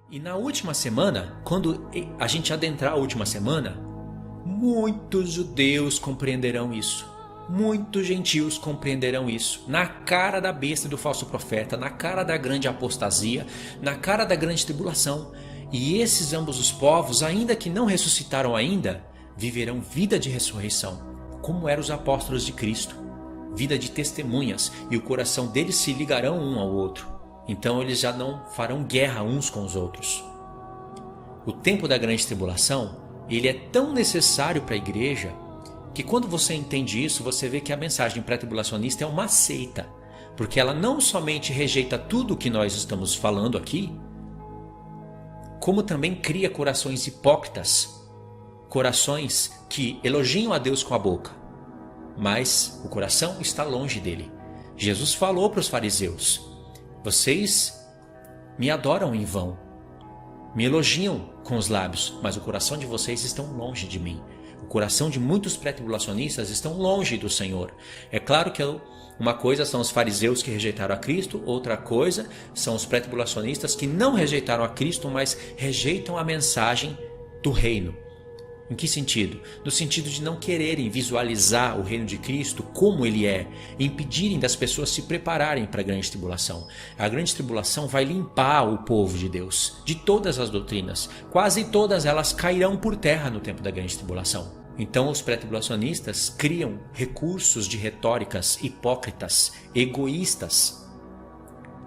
E na última semana, quando a gente adentrar a última semana, muitos judeus compreenderão isso. Muitos gentios compreenderão isso. Na cara da besta do falso profeta, na cara da grande apostasia, na cara da grande tribulação. E esses ambos os povos, ainda que não ressuscitaram ainda, viverão vida de ressurreição, como eram os apóstolos de Cristo. Vida de testemunhas, e o coração deles se ligarão um ao outro. Então eles já não farão guerra uns com os outros. O tempo da grande tribulação, ele é tão necessário para a igreja, que quando você entende isso, você vê que a mensagem pré-tribulacionista é uma seita. Porque ela não somente rejeita tudo o que nós estamos falando aqui, como também cria corações hipócritas, corações que elogiam a Deus com a boca, mas o coração está longe dele. Jesus falou para os fariseus: vocês me adoram em vão, me elogiam com os lábios, mas o coração de vocês estão longe de mim. O coração de muitos pré-tribulacionistas estão longe do Senhor. É claro que uma coisa são os fariseus que rejeitaram a Cristo, outra coisa são os pré-tribulacionistas que não rejeitaram a Cristo, mas rejeitam a mensagem do reino. Em que sentido? No sentido de não quererem visualizar o reino de Cristo como ele é, impedirem das pessoas se prepararem para a grande tribulação. A grande tribulação vai limpar o povo de Deus de todas as doutrinas. Quase todas elas cairão por terra no tempo da grande tribulação. Então os pré-tribulacionistas criam recursos de retóricas hipócritas, egoístas.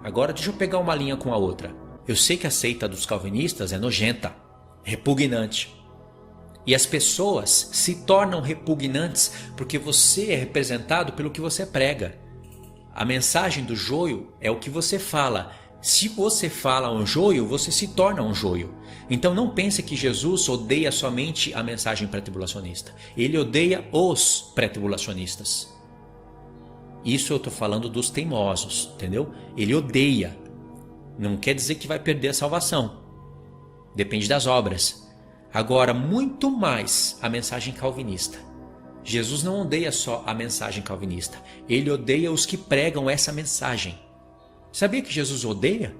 Agora deixa eu pegar uma linha com a outra. Eu sei que a seita dos calvinistas é nojenta, repugnante. E as pessoas se tornam repugnantes porque você é representado pelo que você prega. A mensagem do joio é o que você fala. Se você fala um joio, você se torna um joio. Então não pense que Jesus odeia somente a mensagem pré-tribulacionista. Ele odeia os pré-tribulacionistas. Isso eu estou falando dos teimosos, entendeu? Ele odeia. Não quer dizer que vai perder a salvação. Depende das obras. Agora, muito mais a mensagem calvinista. Jesus não odeia só a mensagem calvinista. Ele odeia os que pregam essa mensagem. Sabia que Jesus odeia?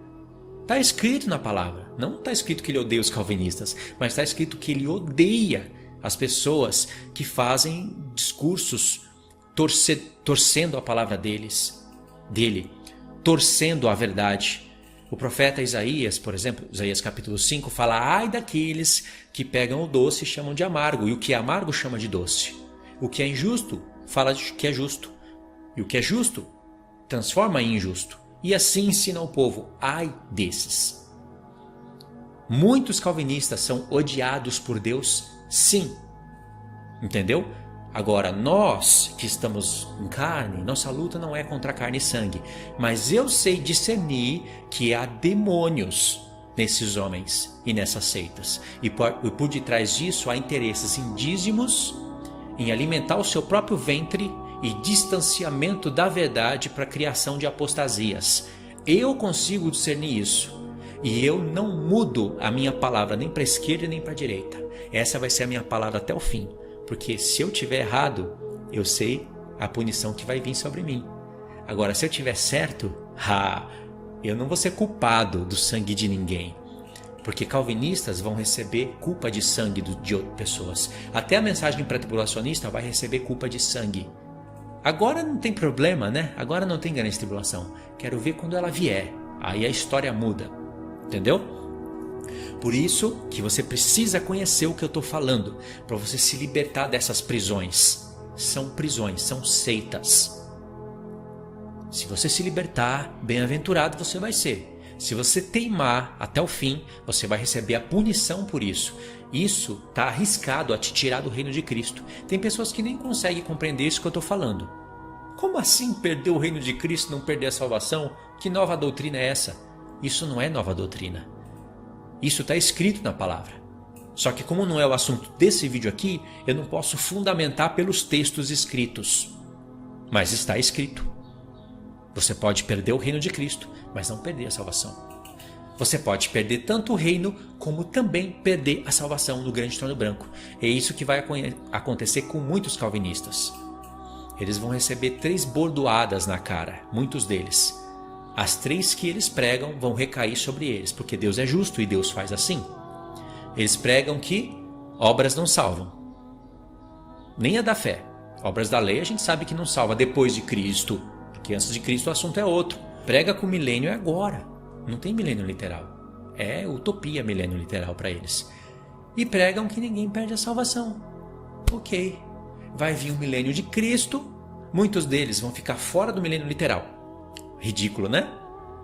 Está escrito na palavra. Não está escrito que ele odeia os calvinistas, mas está escrito que ele odeia as pessoas que fazem discursos torcendo a palavra dele, torcendo a verdade. O profeta Isaías, por exemplo, Isaías capítulo 5, fala: ai daqueles que pegam o doce e chamam de amargo, e o que é amargo chama de doce. O que é injusto fala de que é justo, e o que é justo transforma em injusto. E assim ensina o povo: ai desses. Muitos calvinistas são odiados por Deus, sim. Entendeu? Agora, nós que estamos em carne, nossa luta não é contra carne e sangue, mas eu sei discernir que há demônios nesses homens e nessas seitas. E por detrás disso há interesses em dízimos, em alimentar o seu próprio ventre e distanciamento da verdade para a criação de apostasias. Eu consigo discernir isso. E eu não mudo a minha palavra nem para a esquerda nem para a direita. Essa vai ser a minha palavra até o fim. Porque se eu tiver errado, eu sei a punição que vai vir sobre mim. Agora, se eu tiver certo, eu não vou ser culpado do sangue de ninguém. Porque calvinistas vão receber culpa de sangue de outras pessoas. Até a mensagem pré-tribulacionista vai receber culpa de sangue. Agora não tem problema, né? Agora não tem grande tribulação. Quero ver quando ela vier. Aí a história muda. Entendeu? Por isso que você precisa conhecer o que eu estou falando, para você se libertar dessas prisões. São prisões, são seitas. Se você se libertar, bem-aventurado você vai ser. Se você teimar até o fim, você vai receber a punição por isso. Isso está arriscado a te tirar do reino de Cristo. Tem pessoas que nem conseguem compreender isso que eu estou falando. Como assim perder o reino de Cristo e não perder a salvação? Que nova doutrina é essa? Isso não é nova doutrina. Isso está escrito na palavra. Só que como não é o assunto desse vídeo aqui, eu não posso fundamentar pelos textos escritos. Mas está escrito. Você pode perder o reino de Cristo, mas não perder a salvação. Você pode perder tanto o reino, como também perder a salvação no grande trono branco. É isso que vai acontecer com muitos calvinistas. Eles vão receber 3 bordoadas na cara, muitos deles. as 3 que eles pregam vão recair sobre eles, porque Deus é justo e Deus faz assim. Eles pregam que obras não salvam, nem a da fé. Obras da lei a gente sabe que não salva depois de Cristo, porque antes de Cristo o assunto é outro. Prega que o milênio é agora, não tem milênio literal. É utopia milênio literal para eles. E pregam que ninguém perde a salvação. Ok, vai vir o milênio de Cristo, muitos deles vão ficar fora do milênio literal. Ridículo, né?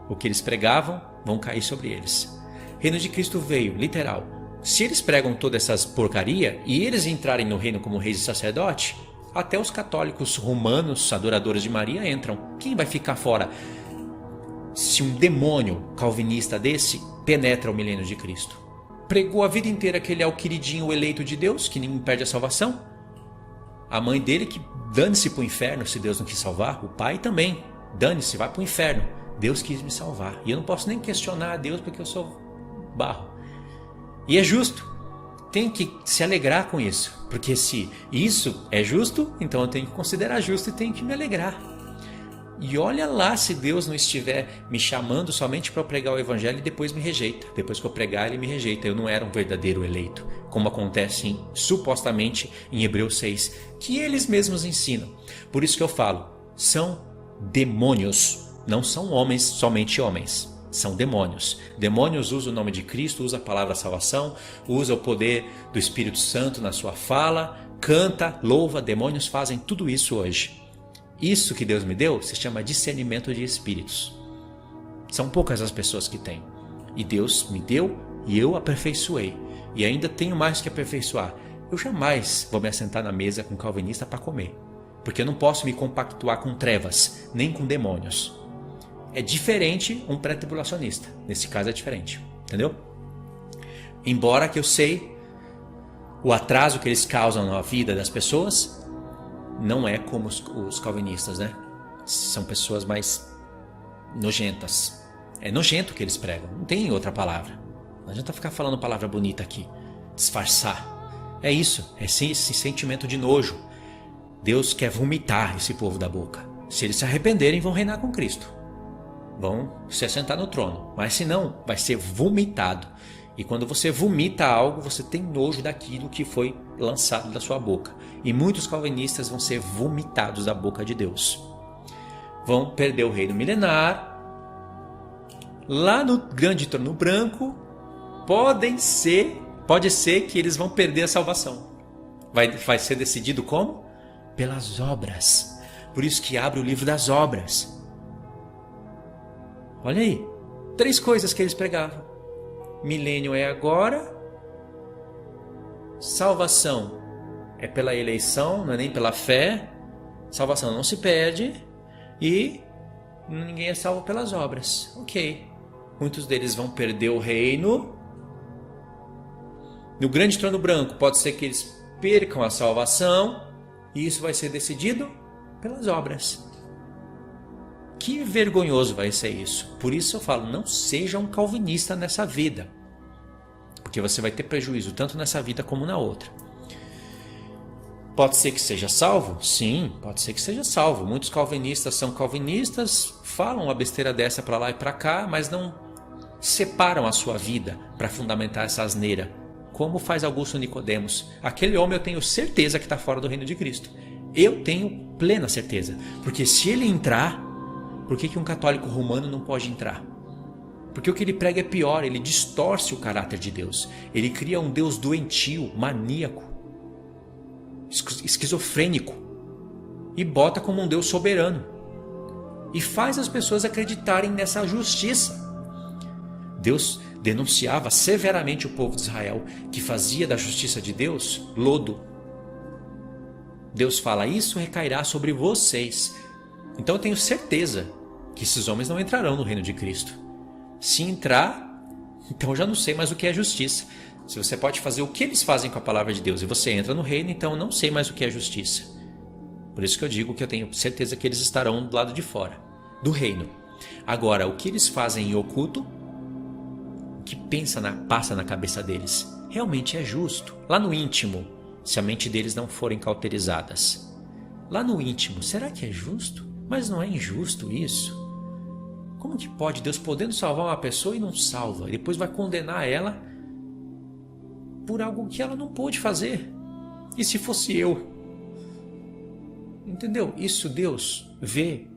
O que eles pregavam vão cair sobre eles. Reino de Cristo veio, literal. Se eles pregam toda essas porcaria e eles entrarem no reino como reis e sacerdote, até os católicos romanos, adoradores de Maria, entram. Quem vai ficar fora se um demônio calvinista desse penetra o milênio de Cristo? Pregou a vida inteira que ele é o queridinho, o eleito de Deus, que ninguém perde a salvação. A mãe dele que dane-se para o inferno se Deus não quis salvar. O pai também, dane-se, vai para o inferno. Deus quis me salvar. E eu não posso nem questionar a Deus porque eu sou barro. E é justo. Tenho que se alegrar com isso. Porque se isso é justo, então eu tenho que considerar justo e tenho que me alegrar. E olha lá se Deus não estiver me chamando somente para eu pregar o evangelho e depois me rejeita. Depois que eu pregar, ele me rejeita. Eu não era um verdadeiro eleito, como acontece supostamente em Hebreus 6, que eles mesmos ensinam. Por isso que eu falo, são demônios, não são homens, somente homens. São demônios. Demônios usam o nome de Cristo, usam a palavra salvação, usam o poder do Espírito Santo na sua fala, canta, louva. Demônios fazem tudo isso hoje. Isso que Deus me deu se chama discernimento de espíritos. São poucas as pessoas que têm. E Deus me deu e eu aperfeiçoei. E ainda tenho mais que aperfeiçoar. Eu jamais vou me assentar na mesa com um calvinista para comer. Porque eu não posso me compactuar com trevas, nem com demônios. É diferente um pré-tribulacionista. Nesse caso é diferente. Entendeu? Embora que eu sei o atraso que eles causam na vida das pessoas, não é como os calvinistas, né? São pessoas mais nojentas. É nojento o que eles pregam, não tem outra palavra. Não adianta ficar falando palavra bonita aqui, disfarçar. É isso, é esse sentimento de nojo. Deus quer vomitar esse povo da boca. Se eles se arrependerem, vão reinar com Cristo. Vão se assentar no trono. Mas se não, vai ser vomitado. E quando você vomita algo, você tem nojo daquilo que foi lançado da sua boca. E muitos calvinistas vão ser vomitados da boca de Deus. Vão perder o reino milenar. Lá no grande trono branco, pode ser que eles vão perder a salvação. Vai ser decidido como? Pelas obras. Por isso que abre o livro das obras. Olha aí, 3 coisas que eles pregavam. Milênio é agora. Salvação é pela eleição, não é nem pela fé. Salvação não se perde. E ninguém é salvo pelas obras. Ok. Muitos deles vão perder o reino. No grande trono branco pode ser que eles percam a salvação. E isso vai ser decidido pelas obras. Que vergonhoso vai ser isso. Por isso eu falo, não seja um calvinista nessa vida. Porque você vai ter prejuízo tanto nessa vida como na outra. Pode ser que seja salvo? Sim, pode ser que seja salvo. Muitos calvinistas são calvinistas, falam uma besteira dessa para lá e para cá, mas não separam a sua vida para fundamentar essa asneira. Como faz Augusto Nicodemos. Aquele homem eu tenho certeza que está fora do reino de Cristo. Eu tenho plena certeza. Porque se ele entrar, por que um católico romano não pode entrar? Porque o que ele prega é pior, ele distorce o caráter de Deus. Ele cria um Deus doentio, maníaco, esquizofrênico e bota como um Deus soberano. E faz as pessoas acreditarem nessa justiça. Deus denunciava severamente o povo de Israel, que fazia da justiça de Deus lodo. Deus fala, isso recairá sobre vocês. Então eu tenho certeza que esses homens não entrarão no reino de Cristo. Se entrar, então eu já não sei mais o que é justiça. Se você pode fazer o que eles fazem com a palavra de Deus e você entra no reino, então eu não sei mais o que é justiça. Por isso que eu digo que eu tenho certeza que eles estarão do lado de fora do reino. Agora, o que eles fazem em oculto, o que passa na cabeça deles, realmente é justo. Lá no íntimo, se a mente deles não forem cauterizadas. Lá no íntimo, será que é justo? Mas não é injusto isso? Como que pode Deus podendo salvar uma pessoa e não salva? E depois vai condenar ela por algo que ela não pôde fazer. E se fosse eu? Entendeu? Isso Deus vê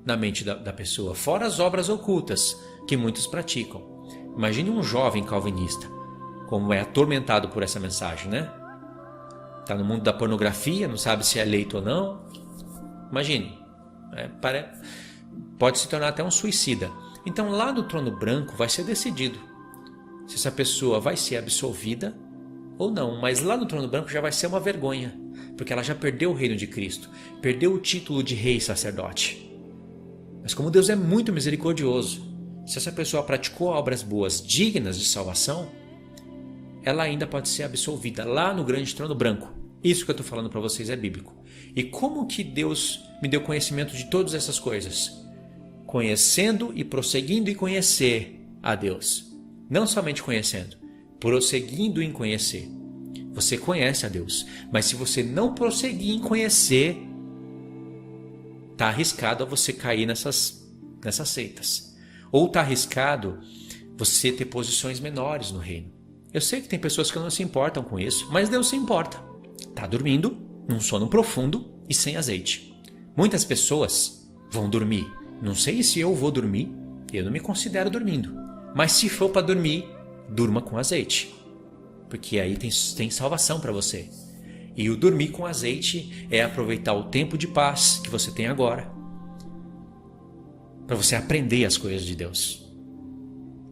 na mente da pessoa, fora as obras ocultas que muitos praticam. Imagine um jovem calvinista, como é atormentado por essa mensagem, né? Está no mundo da pornografia, não sabe se é eleito ou não. Imagine, pode se tornar até um suicida. Então lá no trono branco vai ser decidido se essa pessoa vai ser absolvida ou não. Mas lá no trono branco já vai ser uma vergonha, porque ela já perdeu o reino de Cristo, perdeu o título de rei e sacerdote. Mas como Deus é muito misericordioso, se essa pessoa praticou obras boas dignas de salvação, ela ainda pode ser absolvida lá no grande trono branco. Isso que eu estou falando para vocês é bíblico. E como que Deus me deu conhecimento de todas essas coisas? Conhecendo e prosseguindo em conhecer a Deus. Não somente conhecendo, prosseguindo em conhecer. Você conhece a Deus, mas se você não prosseguir em conhecer, está arriscado a você cair nessas seitas. Ou está arriscado você ter posições menores no reino. Eu sei que tem pessoas que não se importam com isso, mas Deus se importa. Está dormindo, num sono profundo e sem azeite. Muitas pessoas vão dormir. Não sei se eu vou dormir, eu não me considero dormindo. Mas se for para dormir, durma com azeite. Porque aí tem salvação para você. E o dormir com azeite é aproveitar o tempo de paz que você tem agora, para você aprender as coisas de Deus.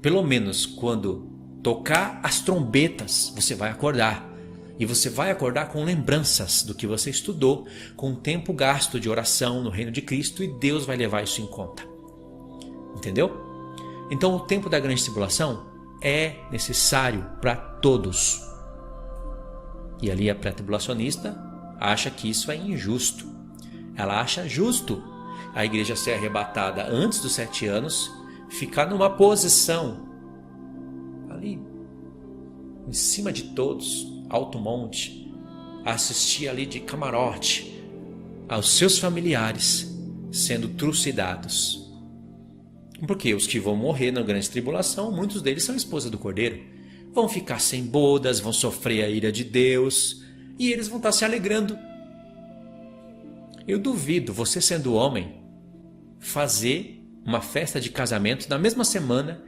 Pelo menos quando tocar as trombetas, você vai acordar. E você vai acordar com lembranças do que você estudou, com o tempo gasto de oração no reino de Cristo, e Deus vai levar isso em conta. Entendeu? Então o tempo da grande tribulação é necessário para todos. E ali a pré-tribulacionista acha que isso é injusto. Ela acha justo a igreja ser arrebatada antes dos 7 anos, ficar numa posição ali em cima de todos, alto monte, assistir ali de camarote aos seus familiares sendo trucidados. Porque os que vão morrer na grande tribulação, muitos deles são esposa do Cordeiro. Vão ficar sem bodas, vão sofrer a ira de Deus e eles vão estar se alegrando. Eu duvido você, sendo homem, fazer uma festa de casamento na mesma semana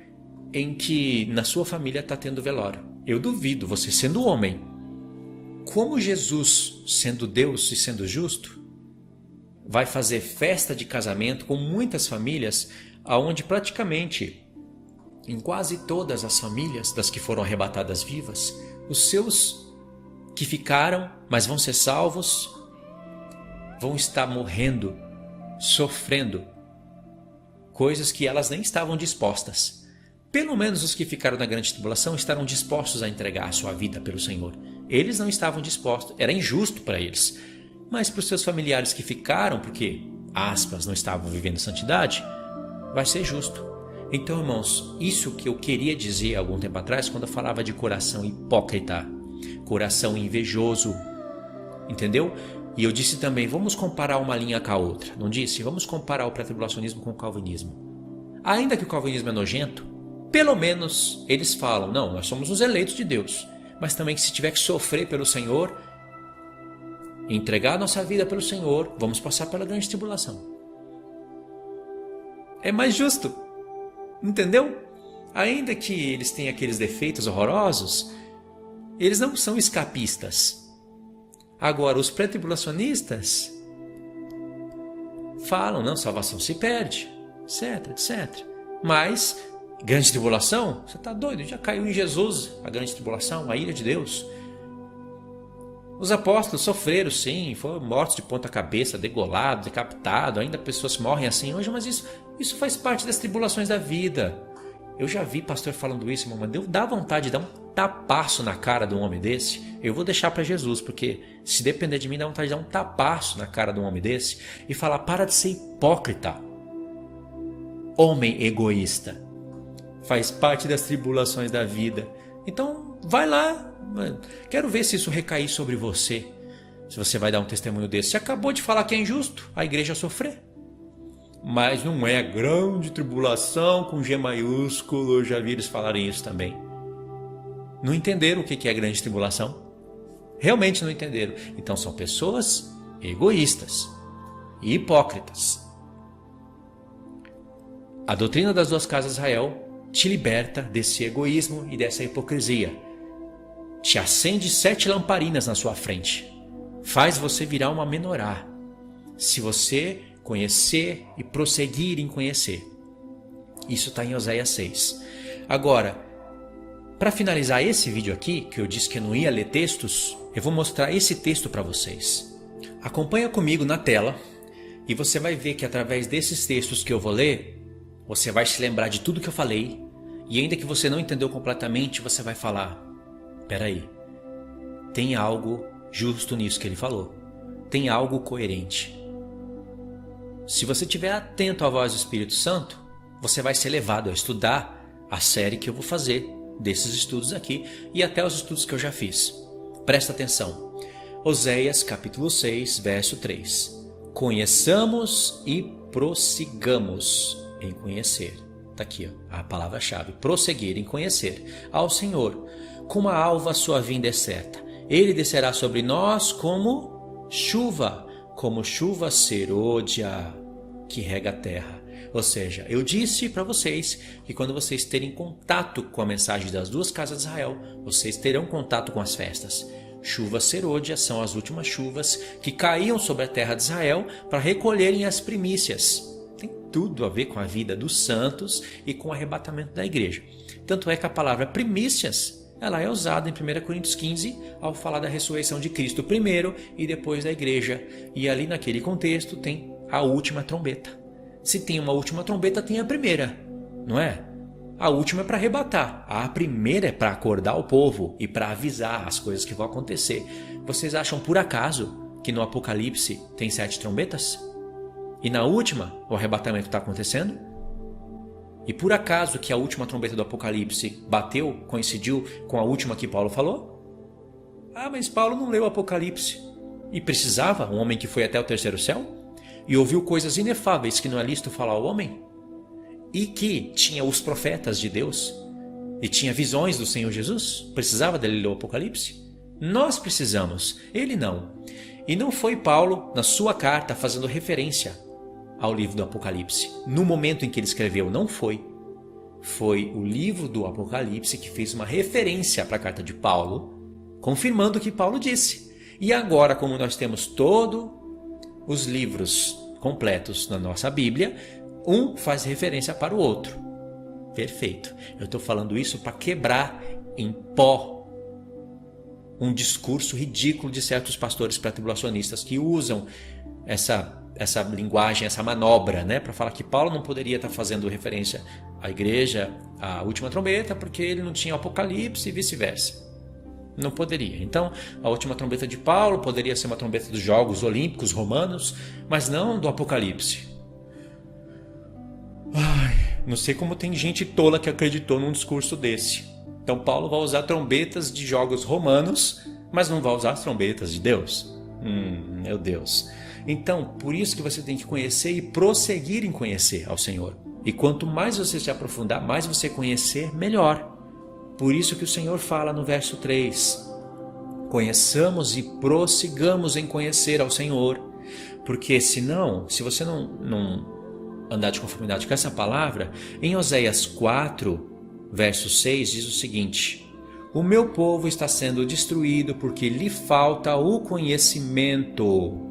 em que na sua família está tendo velório. Eu duvido você, sendo homem. Como Jesus, sendo Deus e sendo justo, vai fazer festa de casamento com muitas famílias, onde praticamente em quase todas as famílias das que foram arrebatadas vivas, os seus que ficaram, mas vão ser salvos, vão estar morrendo, sofrendo coisas que elas nem estavam dispostas. Pelo menos os que ficaram na grande tribulação estarão dispostos a entregar a sua vida pelo Senhor. Eles não estavam dispostos, era injusto para eles. Mas para os seus familiares que ficaram, porque, aspas, não estavam vivendo santidade, vai ser justo. Então, irmãos, isso que eu queria dizer há algum tempo atrás, quando eu falava de coração hipócrita, coração invejoso, entendeu? E eu disse também, vamos comparar uma linha com a outra. Não disse? Vamos comparar o pré-tribulacionismo com o calvinismo. Ainda que o calvinismo é nojento, pelo menos eles falam, não, nós somos os eleitos de Deus. Mas também que se tiver que sofrer pelo Senhor, entregar a nossa vida pelo Senhor, vamos passar pela grande tribulação. É mais justo. Entendeu? Ainda que eles tenham aqueles defeitos horrorosos, eles não são escapistas. Agora, os pré-tribulacionistas falam, não, salvação se perde, etc, etc. Mas, grande tribulação? Você está doido? Já caiu em Jesus a grande tribulação, a ira de Deus. Os apóstolos sofreram, sim, foram mortos de ponta cabeça, degolados, decapitados, ainda pessoas morrem assim hoje, mas isso faz parte das tribulações da vida. Eu já vi pastor falando isso, irmão, mas dá vontade de dar um tapaço na cara de um homem desse. Eu vou deixar para Jesus, porque se depender de mim, dá vontade de dar um tapaço na cara de um homem desse e falar, para de ser hipócrita. Homem egoísta. Faz parte das tribulações da vida. Então, vai lá. Quero ver se isso recair sobre você. Se você vai dar um testemunho desse. Você acabou de falar que é injusto a igreja sofrer. Mas não é a grande tribulação com G maiúsculo, eu já vi eles falarem isso também. Não entenderam o que é a grande tribulação? Realmente não entenderam. Então são pessoas egoístas e hipócritas. A doutrina das duas casas de Israel te liberta desse egoísmo e dessa hipocrisia. Te acende 7 lamparinas na sua frente. Faz você virar uma menorá. Se você conhecer e prosseguir em conhecer. Isso está em Oséias 6. Agora, para finalizar esse vídeo aqui, que eu disse que eu não ia ler textos, eu vou mostrar esse texto para vocês. Acompanha comigo na tela e você vai ver que através desses textos que eu vou ler, você vai se lembrar de tudo que eu falei e ainda que você não entendeu completamente, você vai falar, peraí, tem algo justo nisso que ele falou, tem algo coerente. Se você estiver atento à voz do Espírito Santo, você vai ser levado a estudar a série que eu vou fazer desses estudos aqui e até os estudos que eu já fiz. Presta atenção. Oséias capítulo 6, verso 3. Conheçamos e prossigamos em conhecer. Está aqui ó, a palavra-chave. Prosseguir em conhecer ao Senhor. Como a alva sua vinda é certa. Ele descerá sobre nós como chuva serôdia que rega a terra. Ou seja, eu disse para vocês que quando vocês terem contato com a mensagem das duas casas de Israel, vocês terão contato com as festas. Chuva serôdia são as últimas chuvas que caíam sobre a terra de Israel para recolherem as primícias. Tem tudo a ver com a vida dos santos e com o arrebatamento da igreja. Tanto é que a palavra primícias ela é usada em 1 Coríntios 15 ao falar da ressurreição de Cristo primeiro e depois da igreja. E ali naquele contexto tem a última trombeta. Se tem uma última trombeta, tem a primeira, não é? A última é para arrebatar, a primeira é para acordar o povo e para avisar as coisas que vão acontecer. Vocês acham por acaso que no Apocalipse tem 7 trombetas? E na última o arrebatamento está acontecendo? E por acaso que a última trombeta do Apocalipse bateu, coincidiu com a última que Paulo falou? Ah, mas Paulo não leu o Apocalipse. E precisava, um homem que foi até o terceiro céu? E ouviu coisas inefáveis que não é lícito falar ao homem? E que tinha os profetas de Deus? E tinha visões do Senhor Jesus? Precisava dele ler o Apocalipse? Nós precisamos, ele não. E não foi Paulo, na sua carta, fazendo referência ao livro do Apocalipse. No momento em que ele escreveu, não foi. Foi o livro do Apocalipse que fez uma referência para a carta de Paulo, confirmando o que Paulo disse. E agora, como nós temos todos os livros completos na nossa Bíblia, um faz referência para o outro. Perfeito. Eu estou falando isso para quebrar em pó um discurso ridículo de certos pastores pré-tribulacionistas que usam essa linguagem, essa manobra, né, para falar que Paulo não poderia estar fazendo referência à igreja, à última trombeta, porque ele não tinha Apocalipse e vice-versa. Não poderia. Então, a última trombeta de Paulo poderia ser uma trombeta dos Jogos Olímpicos Romanos, mas não do Apocalipse. Ai, não sei como tem gente tola que acreditou num discurso desse. Então, Paulo vai usar trombetas de Jogos Romanos, mas não vai usar as trombetas de Deus. Meu Deus. Então, por isso que você tem que conhecer e prosseguir em conhecer ao Senhor. E quanto mais você se aprofundar, mais você conhecer, melhor. Por isso que o Senhor fala no verso 3, conheçamos e prossigamos em conhecer ao Senhor. Porque senão, se você não andar de conformidade com essa palavra, em Oséias 4, verso 6 diz o seguinte, o meu povo está sendo destruído porque lhe falta o conhecimento.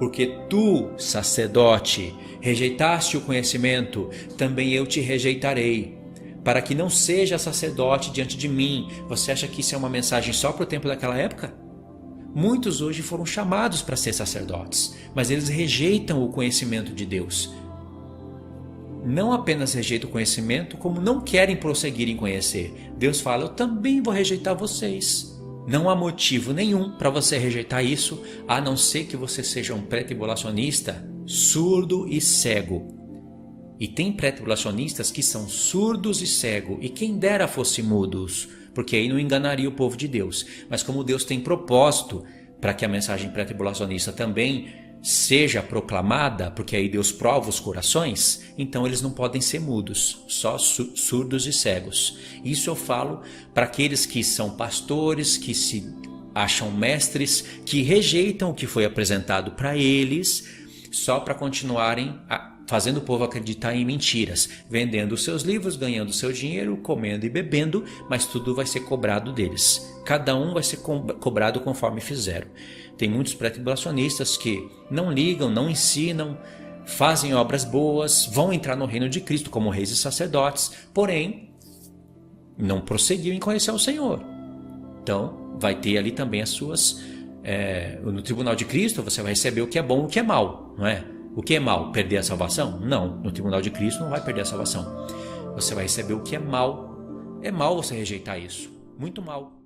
Porque tu, sacerdote, rejeitaste o conhecimento, também eu te rejeitarei, para que não seja sacerdote diante de mim. Você acha que isso é uma mensagem só para o tempo daquela época? Muitos hoje foram chamados para ser sacerdotes, mas eles rejeitam o conhecimento de Deus. Não apenas rejeitam o conhecimento, como não querem prosseguir em conhecer. Deus fala, eu também vou rejeitar vocês. Não há motivo nenhum para você rejeitar isso, a não ser que você seja um pré-tribulacionista surdo e cego. E tem pré-tribulacionistas que são surdos e cegos, e quem dera fosse mudos, porque aí não enganaria o povo de Deus. Mas como Deus tem propósito para que a mensagem pré-tribulacionista também seja proclamada, porque aí Deus prova os corações, então eles não podem ser mudos, só surdos e cegos. Isso eu falo para aqueles que são pastores, que se acham mestres, que rejeitam o que foi apresentado para eles, só para continuarem fazendo o povo acreditar em mentiras, vendendo os seus livros, ganhando seu dinheiro, comendo e bebendo, mas tudo vai ser cobrado deles. Cada um vai ser cobrado conforme fizeram. Tem muitos pré-tribulacionistas que não ligam, não ensinam, fazem obras boas, vão entrar no reino de Cristo como reis e sacerdotes, porém não prosseguiu em conhecer o Senhor. Então vai ter ali também as suas... no tribunal de Cristo você vai receber o que é bom e o que é mal, não é? O que é mal? Perder a salvação? Não, no tribunal de Cristo não vai perder a salvação. Você vai receber o que é mal. É mal você rejeitar isso, muito mal.